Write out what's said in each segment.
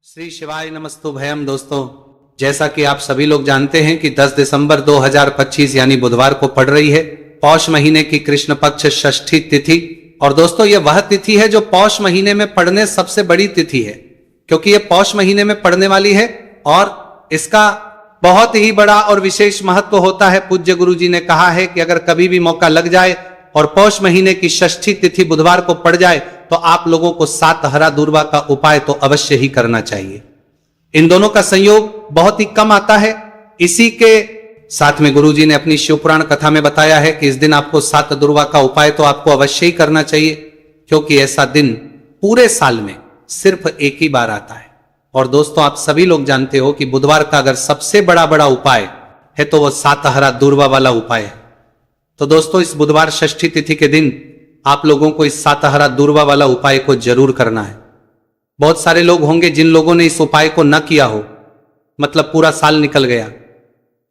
श्री शिवाय नमस्तु भयम। दोस्तों, जैसा कि आप सभी लोग जानते हैं कि 10 दिसंबर 2025 यानी बुधवार को पड़ रही है पौष महीने की कृष्ण पक्ष षष्ठी तिथि। और दोस्तों, यह वह तिथि है जो पौष महीने में पड़ने सबसे बड़ी तिथि है, क्योंकि यह पौष महीने में पड़ने वाली है और इसका बहुत ही बड़ा और विशेष महत्व होता है। पूज्य गुरु जी ने कहा है कि अगर कभी भी मौका लग जाए और पौष महीने की षष्ठी तिथि बुधवार को पड़ जाए तो आप लोगों को 7 हरा दूर्वा का उपाय तो अवश्य ही करना चाहिए। इन दोनों का संयोग बहुत ही कम आता है। इसी के साथ में गुरु जी ने अपनी शिवपुराण कथा में बताया है कि इस दिन आपको 7 दूर्वा का उपाय तो आपको अवश्य ही करना चाहिए, क्योंकि ऐसा दिन पूरे साल में सिर्फ एक ही बार आता है। और दोस्तों, आप सभी लोग जानते हो कि बुधवार का अगर सबसे बड़ा उपाय है तो वह 7 हरा दूर्वा वाला उपाय है। तो दोस्तों, इस बुधवार षष्ठी तिथि के दिन आप लोगों को इस 7 हरा दूर्वा वाला उपाय को जरूर करना है। बहुत सारे लोग होंगे जिन लोगों ने इस उपाय को न किया हो, मतलब पूरा साल निकल गया,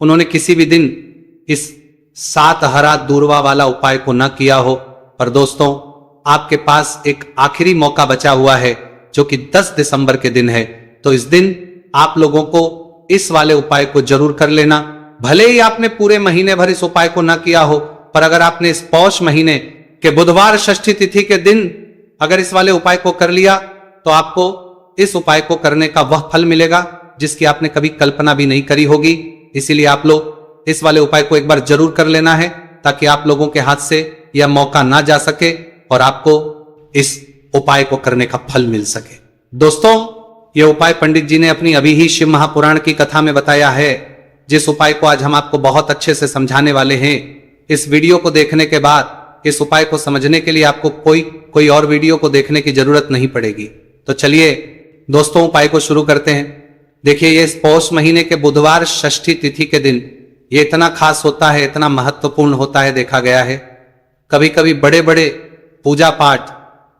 उन्होंने किसी भी दिन इस 7 हरा दूर्वा वाला उपाय को न किया हो। पर दोस्तों, आपके पास एक आखिरी मौका बचा हुआ है जो कि 10 दिसंबर के दिन है। तो इस दिन आप लोगों को इस वाले उपाय को जरूर कर लेना। भले ही आपने पूरे महीने भर इस उपाय को न किया हो, पर अगर आपने इस पौष महीने के बुधवार षष्ठी तिथि के दिन अगर इस वाले उपाय को कर लिया तो आपको इस उपाय को करने का वह फल मिलेगा जिसकी आपने कभी कल्पना भी नहीं करी होगी। इसीलिए आप लोग इस वाले उपाय को एक बार जरूर कर लेना है, ताकि आप लोगों के हाथ से यह मौका ना जा सके और आपको इस उपाय को करने का फल मिल सके। दोस्तों, यह उपाय पंडित जी ने अपनी अभी ही शिव महापुराण की कथा में बताया है, जिस उपाय को आज हम आपको बहुत अच्छे से समझाने वाले हैं। इस वीडियो को देखने के बाद इस उपाय को समझने के लिए आपको कोई और वीडियो को देखने की जरूरत नहीं पड़ेगी। तो चलिए दोस्तों, उपाय को शुरू करते हैं। देखिए, ये इस पौष महीने के बुधवार षष्ठी तिथि के दिन ये इतना खास होता है, इतना महत्वपूर्ण होता है। देखा गया है कभी कभी बड़े बड़े पूजा पाठ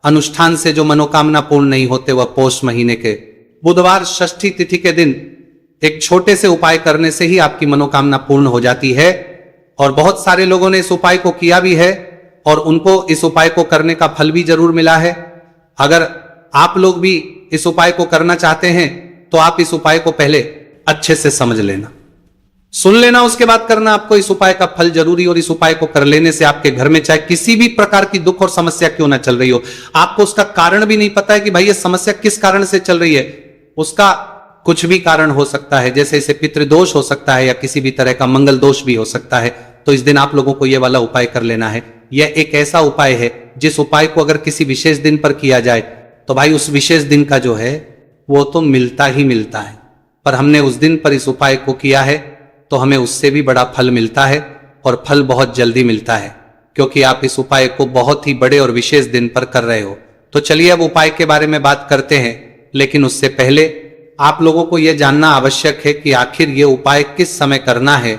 अनुष्ठान से जो मनोकामना पूर्ण नहीं होते, वह पौष महीने के बुधवार षष्ठी तिथि के दिन एक छोटे से उपाय करने से ही आपकी मनोकामना पूर्ण हो जाती है। और बहुत सारे लोगों ने इस उपाय को किया भी है और उनको इस उपाय को करने का फल भी जरूर मिला है। अगर आप लोग भी इस उपाय को करना चाहते हैं तो आप इस उपाय को पहले अच्छे से समझ लेना, सुन लेना, उसके बाद करना। आपको इस उपाय का फल जरूरी, और इस उपाय को कर लेने से आपके घर में चाहे किसी भी प्रकार की दुख और समस्या क्यों ना चल रही हो, आपको उसका कारण भी नहीं पता है कि भाई ये समस्या किस कारण से चल रही है, उसका कुछ भी कारण हो सकता है। जैसे इसे पितृदोष हो सकता है या किसी भी तरह का मंगल दोष भी हो सकता है। तो इस दिन आप लोगों को यह वाला उपाय कर लेना है। यह एक ऐसा उपाय है जिस उपाय को अगर किसी विशेष दिन पर किया जाए तो भाई उस विशेष दिन का जो है वो तो मिलता ही मिलता है। पर हमने उस दिन पर इस उपाय को किया है तो हमें उससे भी बड़ा फल मिलता है, और फल बहुत जल्दी मिलता है, क्योंकि आप इस उपाय को बहुत ही बड़े और विशेष दिन पर कर रहे हो। तो चलिए अब उपाय के बारे में बात करते हैं, लेकिन उससे पहले आप लोगों को यह जानना आवश्यक है कि आखिर यह उपाय किस समय करना है,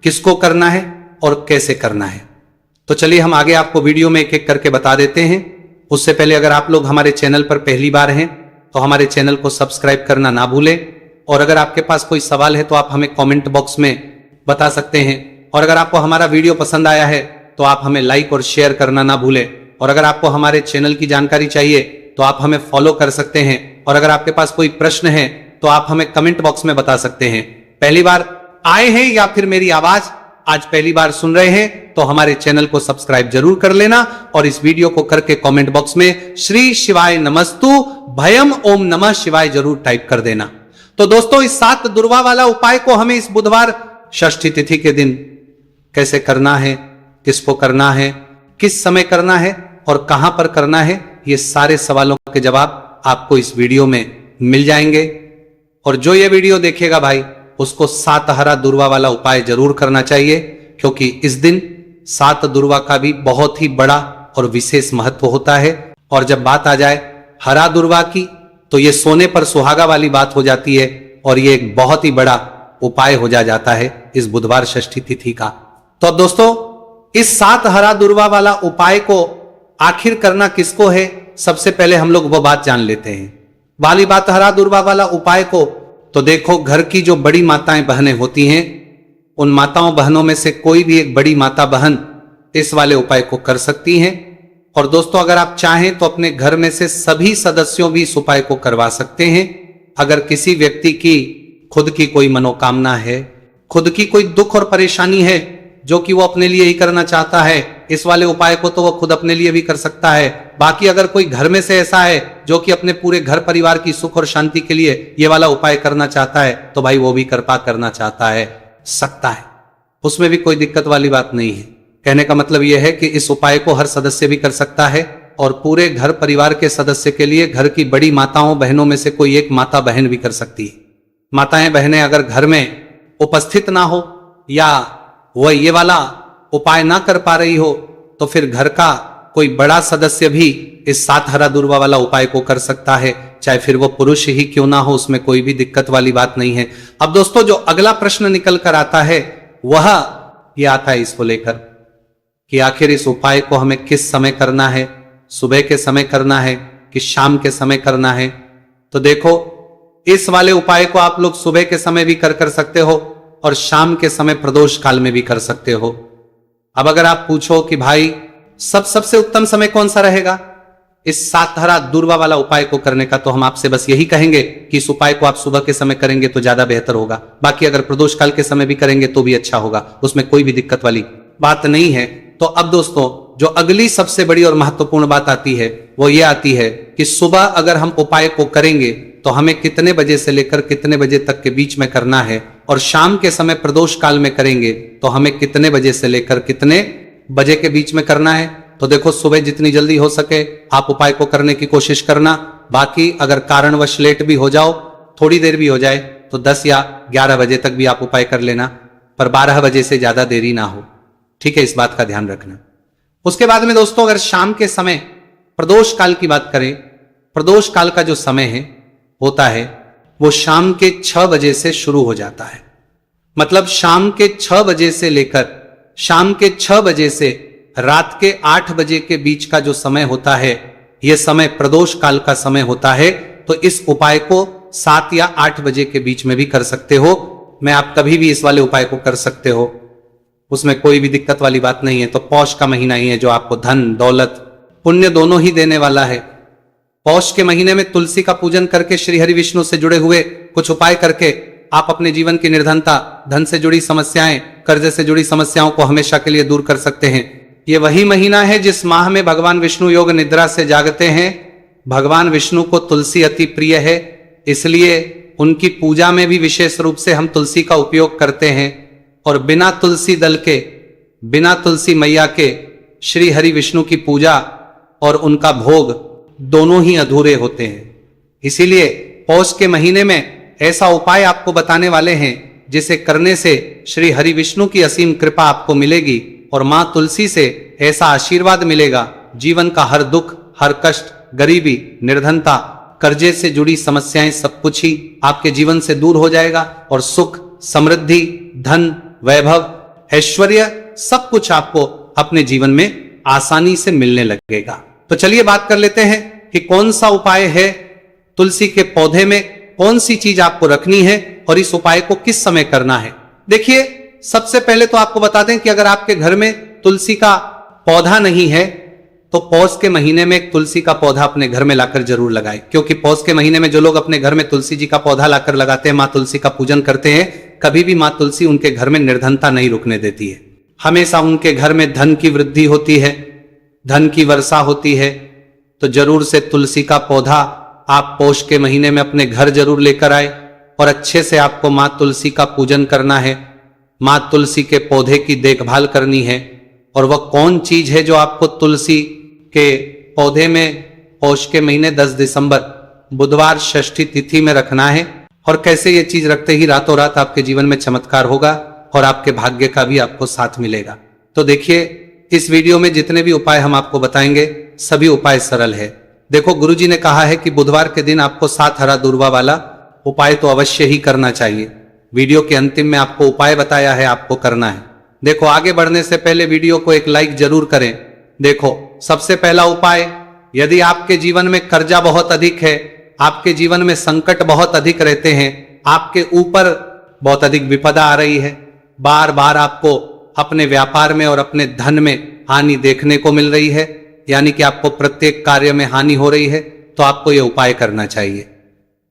किसको करना है और कैसे करना है। तो चलिए हम आगे आपको वीडियो में एक एक करके बता देते हैं। उससे पहले अगर आप लोग हमारे चैनल पर पहली बार हैं तो हमारे चैनल को सब्सक्राइब करना ना भूलें, और अगर आपके पास कोई सवाल है तो आप हमें कमेंट बॉक्स में बता सकते हैं। और अगर आपको हमारा वीडियो पसंद आया है तो आप हमें लाइक और शेयर करना ना भूलें। और अगर आपको हमारे चैनल की जानकारी चाहिए तो आप हमें फॉलो कर सकते हैं। और अगर आपके पास कोई प्रश्न है तो आप हमें कमेंट बॉक्स में बता सकते हैं। पहली बार आए हैं या फिर मेरी आवाज आज पहली बार सुन रहे हैं तो हमारे चैनल को सब्सक्राइब जरूर कर लेना, और इस वीडियो को करके कमेंट बॉक्स में श्री शिवाय नमस्तु भयम ओम नमः शिवाय जरूर टाइप कर देना। तो दोस्तों, इस 7 दूर्वा वाला उपाय को हमें इस बुधवार षष्ठी तिथि के दिन कैसे करना है, किसको करना है, किस समय करना है और कहां पर करना है, ये सारे सवालों के जवाब आपको इस वीडियो में मिल जाएंगे। और जो ये वीडियो देखेगा भाई उसको 7 हरा दूर्वा वाला उपाय जरूर करना चाहिए, क्योंकि इस दिन 7 दूर्वा का भी बहुत ही बड़ा और विशेष महत्व होता है। और जब बात आ जाए हरा दूर्वा की तो ये सोने पर सुहागा वाली बात हो जाती है, और ये एक बहुत ही बड़ा उपाय हो जाता है इस बुधवार षष्ठी तिथि का। तो अब दोस्तों, इस 7 हरा दूर्वा वाला उपाय को आखिर करना किसको है, सबसे पहले हम लोग वो बात जान लेते हैं। वाली बात हरा दूर्वा वाला उपाय को तो देखो, घर की जो बड़ी माताएं बहनें होती हैं, उन माताओं बहनों में से कोई भी एक बड़ी माता बहन इस वाले उपाय को कर सकती हैं। और दोस्तों, अगर आप चाहें तो अपने घर में से सभी सदस्यों भी इस उपाय को करवा सकते हैं। अगर किसी व्यक्ति की खुद की कोई मनोकामना है, खुद की कोई दुख और परेशानी है जो कि वो अपने लिए ही करना चाहता है, इस वाले उपाय को तो वो खुद अपने लिए भी कर सकता है। बाकी अगर कोई घर में से ऐसा है जो कि अपने पूरे घर परिवार की सुख और शांति के लिए ये वाला उपाय करना चाहता है, तो भाई वो भी कृपा करना चाहता है, सकता है, उसमें भी कोई दिक्कत वाली बात नहीं है। कहने का मतलब यह है कि इस उपाय को हर सदस्य भी कर सकता है और पूरे घर परिवार के सदस्य के लिए घर की बड़ी माताओं बहनों में से कोई एक माता बहन भी कर सकती है। माताएं बहनें अगर घर में उपस्थित ना हो या वह ये वाला उपाय ना कर पा रही हो, तो फिर घर का कोई बड़ा सदस्य भी इस 7 हरा दूर्वा वाला उपाय को कर सकता है, चाहे फिर वो पुरुष ही क्यों ना हो, उसमें कोई भी दिक्कत वाली बात नहीं है। अब दोस्तों जो अगला प्रश्न निकल कर आता है वह ये आता है इसको लेकर कि आखिर इस उपाय को हमें किस समय करना है, सुबह के समय करना है कि शाम के समय करना है। तो देखो, इस वाले उपाय को आप लोग सुबह के समय भी कर सकते हो और शाम के समय प्रदोष काल में भी कर सकते हो। अब अगर आप पूछो कि भाई सबसे उत्तम समय कौन सा रहेगा इस 7 हरा दूर्वा वाला उपाय को करने का, तो हम आपसे बस यही कहेंगे कि इस उपाय को आप सुबह के समय करेंगे तो ज्यादा बेहतर होगा। बाकी अगर प्रदोष काल के समय भी करेंगे तो भी अच्छा होगा, उसमें कोई भी दिक्कत वाली बात नहीं है। तो अब दोस्तों जो अगली सबसे बड़ी और महत्वपूर्ण बात आती है वो ये आती है कि सुबह अगर हम उपाय को करेंगे तो हमें कितने बजे से लेकर कितने बजे तक के बीच में करना है, और शाम के समय प्रदोष काल में करेंगे तो हमें कितने बजे से लेकर कितने बजे के बीच में करना है। तो देखो, सुबह जितनी जल्दी हो सके आप उपाय को करने की कोशिश करना। बाकी अगर कारणवश लेट भी हो जाओ, थोड़ी देर भी हो जाए, तो 10 या 11 बजे तक भी आप उपाय कर लेना, पर 12 बजे से ज्यादा देरी ना हो, ठीक है, इस बात का ध्यान रखना। उसके बाद में दोस्तों अगर शाम के समय प्रदोष काल की बात करें, प्रदोष काल का जो समय है होता है वो शाम के 6 बजे से शुरू हो जाता है। मतलब शाम के 6 बजे से लेकर शाम के 6 बजे से रात के 8 बजे के बीच का जो समय होता है, यह समय प्रदोष काल का समय होता है। तो इस उपाय को 7 या 8 बजे के बीच में भी कर सकते हो। मैं आप कभी भी इस वाले उपाय को कर सकते हो, उसमें कोई भी दिक्कत वाली बात नहीं है। तो पौष का महीना ही है जो आपको धन दौलत पुण्य दोनों ही देने वाला है। पौष के महीने में तुलसी का पूजन करके श्री हरि विष्णु से जुड़े हुए कुछ उपाय करके आप अपने जीवन की निर्धनता, धन से जुड़ी समस्याएं, कर्ज से जुड़ी समस्याओं को हमेशा के लिए दूर कर सकते हैं। ये वही महीना है जिस माह में भगवान विष्णु योग निद्रा से जागते हैं। भगवान विष्णु को तुलसी अति प्रिय है, इसलिए उनकी पूजा में भी विशेष रूप से हम तुलसी का उपयोग करते हैं। और बिना तुलसी दल के, बिना तुलसी मैया के श्री हरि विष्णु की पूजा और उनका भोग दोनों ही अधूरे होते हैं। इसीलिए पौष के महीने में ऐसा उपाय आपको बताने वाले हैं जिसे करने से श्री हरि विष्णु की असीम कृपा आपको मिलेगी और मां तुलसी से ऐसा आशीर्वाद मिलेगा, जीवन का हर दुख, हर कष्ट, गरीबी, निर्धनता, कर्जे से जुड़ी समस्याएं सब कुछ ही आपके जीवन से दूर हो जाएगा और सुख, समृद्धि, धन, वैभव, ऐश्वर्य सब कुछ आपको अपने जीवन में आसानी से मिलने लगेगा। तो चलिए बात कर लेते हैं कि कौन सा उपाय है, तुलसी के पौधे में कौन सी चीज आपको रखनी है और इस उपाय को किस समय करना है। देखिए, सबसे पहले तो आपको बता दें कि अगर आपके घर में तुलसी का पौधा नहीं है तो पौष के महीने में एक तुलसी का पौधा अपने घर में लाकर जरूर लगाएं, क्योंकि पौष के महीने में जो लोग अपने घर में तुलसी जी का पौधा लाकर लगाते हैं, मां तुलसी का पूजन करते हैं, कभी भी मां तुलसी उनके घर में निर्धनता नहीं रुकने देती है। हमेशा उनके घर में धन की वृद्धि होती है, धन की वर्षा होती है। तो जरूर से तुलसी का पौधा आप पौष के महीने में अपने घर जरूर लेकर आए और अच्छे से आपको मां तुलसी का पूजन करना है, मां तुलसी के पौधे की देखभाल करनी है। और वह कौन चीज है जो आपको तुलसी के पौधे में पौष के महीने 10 दिसंबर बुधवार षष्ठी तिथि में रखना है, और कैसे ये चीज रखते ही रातों रात आपके जीवन में चमत्कार होगा और आपके भाग्य का भी आपको साथ मिलेगा। तो देखिए, इस वीडियो में जितने भी उपाय हम आपको बताएंगे सभी उपाय सरल है। देखो, गुरुजी ने कहा है कि बुधवार के दिन आपको 7 हरा दूर्वा वाला उपाय तो अवश्य ही करना चाहिए। वीडियो के अंतिम में आपको उपाय बताया है, आपको करना है। देखो, आगे बढ़ने से पहले वीडियो को एक लाइक जरूर करें। देखो, सबसे पहला उपाय, यदि आपके जीवन में कर्जा बहुत अधिक है, आपके जीवन में संकट बहुत अधिक रहते हैं, आपके ऊपर बहुत अधिक विपदा आ रही है, बार बार आपको अपने व्यापार में और अपने धन में हानि देखने को मिल रही है, यानी कि आपको प्रत्येक कार्य में हानि हो रही है, तो आपको यह उपाय करना चाहिए।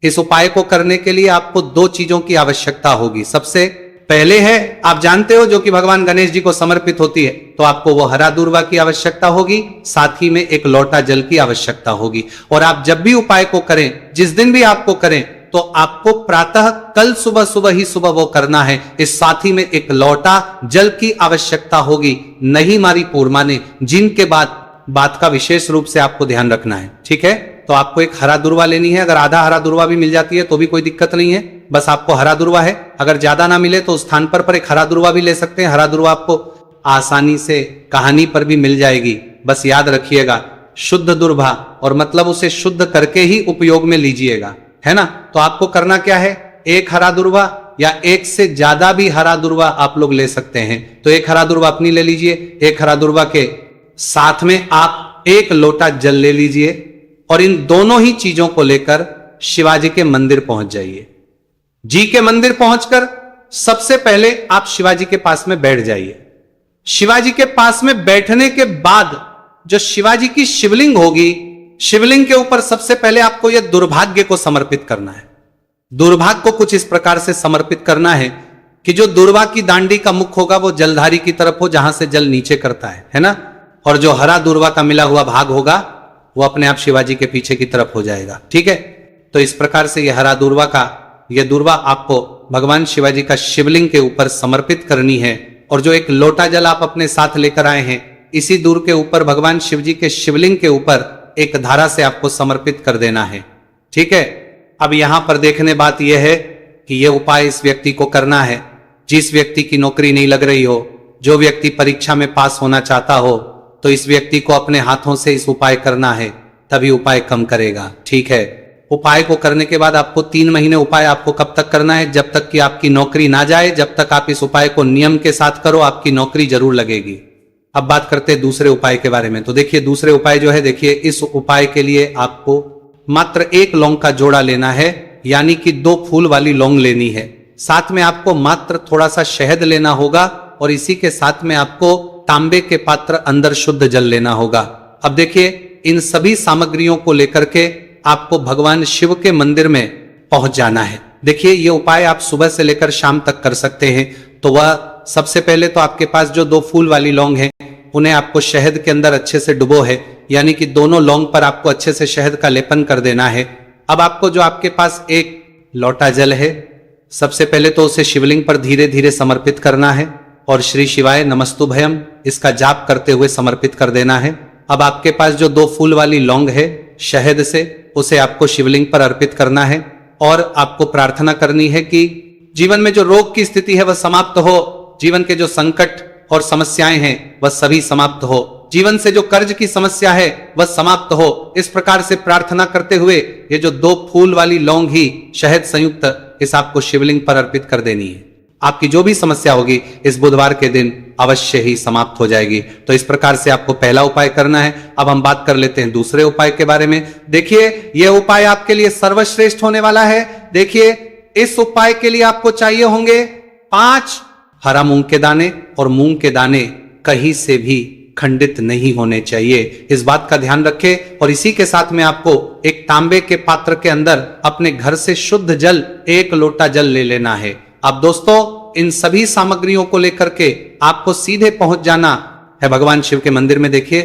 इस उपाय को करने के लिए आपको दो चीजों की आवश्यकता होगी। सबसे पहले है, आप जानते हो, जो कि भगवान गणेश जी को समर्पित होती है, तो आपको वो हरा दूर्वा की आवश्यकता होगी, साथ ही में एक लोटा जल की आवश्यकता होगी। और आप जब भी उपाय को करें, जिस दिन भी आपको करें, तो आपको प्रातः कल सुबह सुबह वो करना है। इस साथ ही में एक लोटा जल की आवश्यकता होगी, नहीं मारी पूर्मा ने, जिनके बाद बात का विशेष रूप से आपको ध्यान रखना है। ठीक है, तो आपको एक हरा दुर्वा लेनी है। अगर आधा हरा दुर्वा भी मिल जाती है तो भी कोई दिक्कत नहीं है, बस आपको हरा दुर्वा है। अगर ज्यादा ना मिले तो उस स्थान पर एक हरा दुर्वा भी ले सकते हैं। हरा दुर्वा आपको आसानी से कहानी पर भी मिल जाएगी। बस याद रखिएगा, शुद्ध दुर्वा, और मतलब उसे शुद्ध करके ही उपयोग में लीजिएगा, है ना। तो आपको करना क्या है, एक हरा दुर्वा या एक से ज्यादा भी हरा दुर्वा आप लोग ले सकते हैं। तो एक हरा दुर्वा अपनी ले लीजिए, एक हरा दुर्वा के साथ में आप एक लोटा जल ले लीजिए, और इन दोनों ही चीजों को लेकर शिवाजी के मंदिर पहुंच जाइए। जी के मंदिर पहुंचकर सबसे पहले आप शिवाजी के पास में बैठ जाइए। शिवाजी के पास में बैठने के बाद जो शिवाजी की शिवलिंग होगी, शिवलिंग के ऊपर सबसे पहले आपको यह दुर्भाग्य को समर्पित करना है। दुर्भाग्य को कुछ इस प्रकार से समर्पित करना है कि जो दुर्वा की दांडी का मुख होगा वो जलधारी की तरफ हो, जहां से जल नीचे करता है ना। और जो हरा दुर्वा का मिला हुआ भाग होगा वो अपने आप शिवाजी के पीछे की तरफ हो जाएगा। ठीक है, तो इस प्रकार से यह हरा दुर्वा का, यह दुर्वा आपको भगवान शिवाजी का शिवलिंग के ऊपर समर्पित करनी है। और जो एक लोटा जल आप अपने साथ लेकर आए हैं, इसी दूर के ऊपर भगवान शिवजी के शिवलिंग के ऊपर एक धारा से आपको समर्पित कर देना है। ठीक है, अब यहां पर देखने बात यह है कि यह उपाय इस व्यक्ति को करना है जिस व्यक्ति की नौकरी नहीं लग रही हो, जो व्यक्ति परीक्षा में पास होना चाहता हो, तो इस व्यक्ति को अपने हाथों से इस उपाय करना है, तभी उपाय कम करेगा। ठीक है, उपाय को करने के बाद आपको 3 महीने उपाय आपको कब तक करना है, जब तक कि आपकी नौकरी ना जाए, जब तक आप इस उपाय को नियम के साथ करो, आपकी नौकरी जरूर लगेगी। अब बात करते हैं दूसरे उपाय के बारे में। तो देखिए, दूसरे उपाय जो है, देखिए, इस उपाय के लिए आपको मात्र 1 लौंग का जोड़ा लेना है, यानी कि 2 फूल वाली लौंग लेनी है। साथ में आपको मात्र थोड़ा सा शहद लेना होगा, और इसी के साथ में आपको तांबे के पात्र अंदर शुद्ध जल लेना होगा। अब देखिए, इन सभी सामग्रियों को लेकर के आपको भगवान शिव के मंदिर में पहुंच जाना है। देखिए, ये उपाय आप सुबह से लेकर शाम तक कर सकते हैं। तो वह सबसे पहले तो आपके पास जो 2 फूल वाली लौंग है, उन्हें आपको शहद के अंदर अच्छे से डुबो है, यानी कि दोनों लौंग पर आपको अच्छे से शहद का लेपन कर देना है। अब आपको जो आपके पास एक लोटा जल है, सबसे पहले तो उसे शिवलिंग पर धीरे धीरे समर्पित करना है, और श्री शिवाय नमस्तुभयम इसका जाप करते हुए समर्पित कर देना है। अब आपके पास जो 2 फूल वाली लौंग है शहद से, उसे आपको शिवलिंग पर अर्पित करना है, और आपको प्रार्थना करनी है कि जीवन में जो रोग की स्थिति है वह समाप्त हो, जीवन के जो संकट और समस्याएं हैं वह सभी समाप्त हो, जीवन से जो कर्ज की समस्या है वह समाप्त हो। इस प्रकार से प्रार्थना करते हुए ये जो 2 फूल वाली लौंग ही शहद संयुक्त इस आपको शिवलिंग पर अर्पित कर देनी है। आपकी जो भी समस्या होगी इस बुधवार के दिन अवश्य ही समाप्त हो जाएगी। तो इस प्रकार से आपको पहला उपाय करना है। अब हम बात कर लेते हैं दूसरे उपाय के बारे में। देखिए, यह उपाय आपके लिए सर्वश्रेष्ठ होने वाला है। देखिए, इस उपाय के लिए आपको चाहिए होंगे 5 हरा मूंग के दाने, और मूंग के दाने कहीं से भी खंडित नहीं होने चाहिए, इस बात का ध्यान रखें। और इसी के साथ में आपको एक तांबे के पात्र के अंदर अपने घर से शुद्ध जल 1 लोटा जल ले लेना है। अब दोस्तों, इन सभी सामग्रियों को लेकर के आपको सीधे पहुंच जाना है भगवान शिव के मंदिर में। देखिए,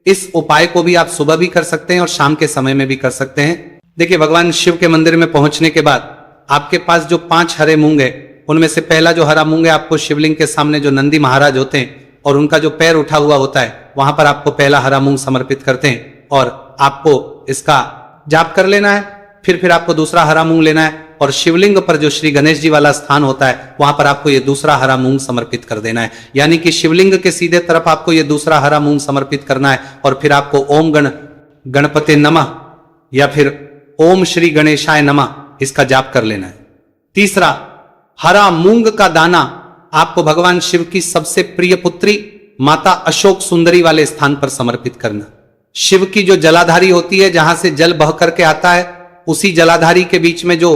इस उपाय को भी आप सुबह भी कर सकते हैं और शाम के समय में भी कर सकते हैं। देखिए, भगवान शिव के मंदिर में पहुंचने के बाद आपके पास जो 5 हरे मूंग है, उनमें से पहला जो हरा मूंग है, आपको शिवलिंग के सामने जो नंदी महाराज होते हैं और उनका जो पैर उठा हुआ होता है, वहां पर आपको पहला हरा मूंग समर्पित करते हैं, और आपको इसका जाप कर लेना है। फिर आपको दूसरा हरा मूंग लेना है, और शिवलिंग पर जो श्री गणेश जी वाला स्थान होता है, वहां पर आपको ये दूसरा हरा मूंग समर्पित कर देना है। यानी कि शिवलिंग के सीधे तरफ आपको ये दूसरा हरा मूंग समर्पित करना है, और फिर आपको ओम गणपते नमः या फिर ओम श्री गणेशाय नमः इसका जाप कर लेना है। तीसरा, हरा मूंग का दाना आपको भगवान शिव की सबसे प्रिय पुत्री माता अशोक सुंदरी वाले स्थान पर समर्पित करना। शिव की जो जलाधारी होती है, जहां से जल बह करके आता है, उसी जलाधारी के बीच में जो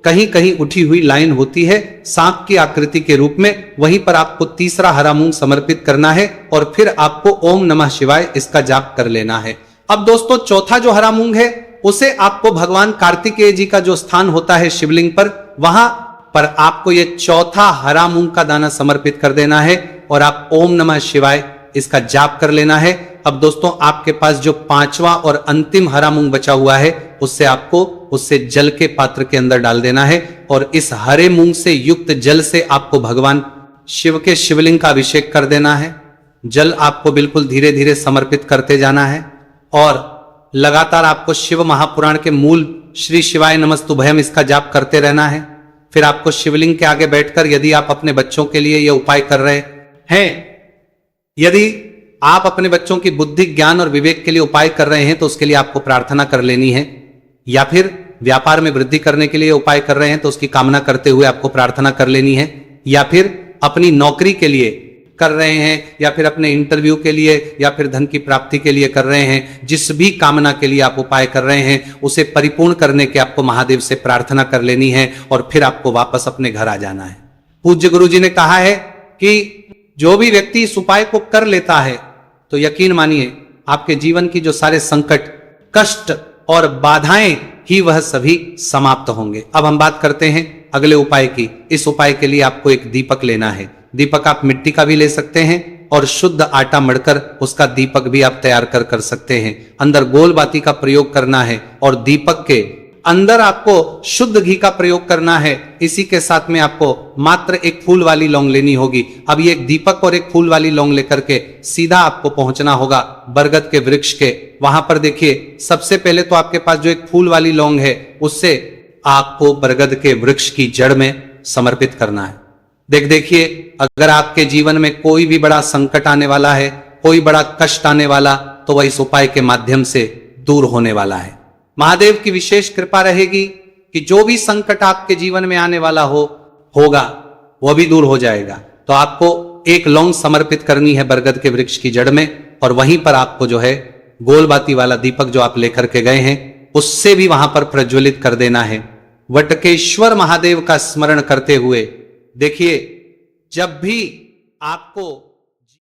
कहीं कहीं उठी हुई लाइन होती है सांप की आकृति के रूप में, वहीं पर आपको तीसरा हरा मूंग समर्पित करना है, और फिर आपको ओम नमः शिवाय इसका जाप कर लेना है। अब दोस्तों, चौथा जो हरा मूंग है उसे आपको भगवान कार्तिकेय जी का जो स्थान होता है शिवलिंग पर, वहां पर आपको ये चौथा हरा मूंग का दाना समर्पित कर देना है और आप ओम नमः शिवाय इसका जाप कर लेना है। अब दोस्तों आपके पास जो पांचवा और अंतिम हरा मूंग बचा हुआ है उससे जल के पात्र के अंदर डाल देना है और इस हरे मूंग से युक्त जल से आपको भगवान शिव के शिवलिंग का अभिषेक कर देना है। जल आपको बिल्कुल धीरे धीरे समर्पित करते जाना है और लगातार आपको शिव महापुराण के मूल श्री शिवाय नमस्तुभयम इसका जाप करते रहना है। फिर आपको शिवलिंग के आगे बैठकर, यदि आप अपने बच्चों के लिए यह उपाय कर रहे हैं, यदि आप अपने बच्चों की बुद्धि ज्ञान और विवेक के लिए उपाय कर रहे हैं तो उसके लिए आपको प्रार्थना कर लेनी है, या फिर व्यापार में वृद्धि करने के लिए उपाय कर रहे हैं तो उसकी कामना करते हुए आपको प्रार्थना कर लेनी है, या फिर अपनी नौकरी के लिए कर रहे हैं, या फिर अपने इंटरव्यू के लिए, या फिर धन की प्राप्ति के लिए कर रहे हैं, जिस भी कामना के लिए आप उपाय कर रहे हैं उसे परिपूर्ण करने के आपको महादेव से प्रार्थना कर लेनी है और फिर आपको वापस अपने घर आ जाना है। पूज्य गुरु जी ने कहा है कि जो भी व्यक्ति इस उपाय को कर लेता है तो यकीन मानिए आपके जीवन की जो सारे संकट, कष्ट और बाधाएं ही वह सभी समाप्त होंगे। अब हम बात करते हैं अगले उपाय की। इस उपाय के लिए आपको एक दीपक लेना है। दीपक आप मिट्टी का भी ले सकते हैं और शुद्ध आटा मढ़कर उसका दीपक भी आप तैयार कर सकते हैं। अंदर गोल बाती का प्रयोग करना है और दीपक के अंदर आपको शुद्ध घी का प्रयोग करना है। इसी के साथ में आपको मात्र एक फूल वाली लौंग लेनी होगी। अब ये एक दीपक और एक फूल वाली लौंग लेकर के सीधा आपको पहुंचना होगा बरगद के वृक्ष के। वहां पर देखिए, सबसे पहले तो आपके पास जो एक फूल वाली लौंग है उससे आपको बरगद के वृक्ष की जड़ में समर्पित करना है। देखिए, अगर आपके जीवन में कोई भी बड़ा संकट आने वाला है, कोई बड़ा कष्ट आने वाला, तो वह इस उपाय के माध्यम से दूर होने वाला है। महादेव की विशेष कृपा रहेगी कि जो भी संकट आपके जीवन में आने वाला होगा वह भी दूर हो जाएगा। तो आपको एक लौंग समर्पित करनी है बरगद के वृक्ष की जड़ में और वहीं पर आपको जो है गोलबाती वाला दीपक जो आप लेकर के गए हैं उससे भी वहां पर प्रज्वलित कर देना है। वटकेश्वर महादेव का स्मरण करते हुए देखिए, जब भी आपको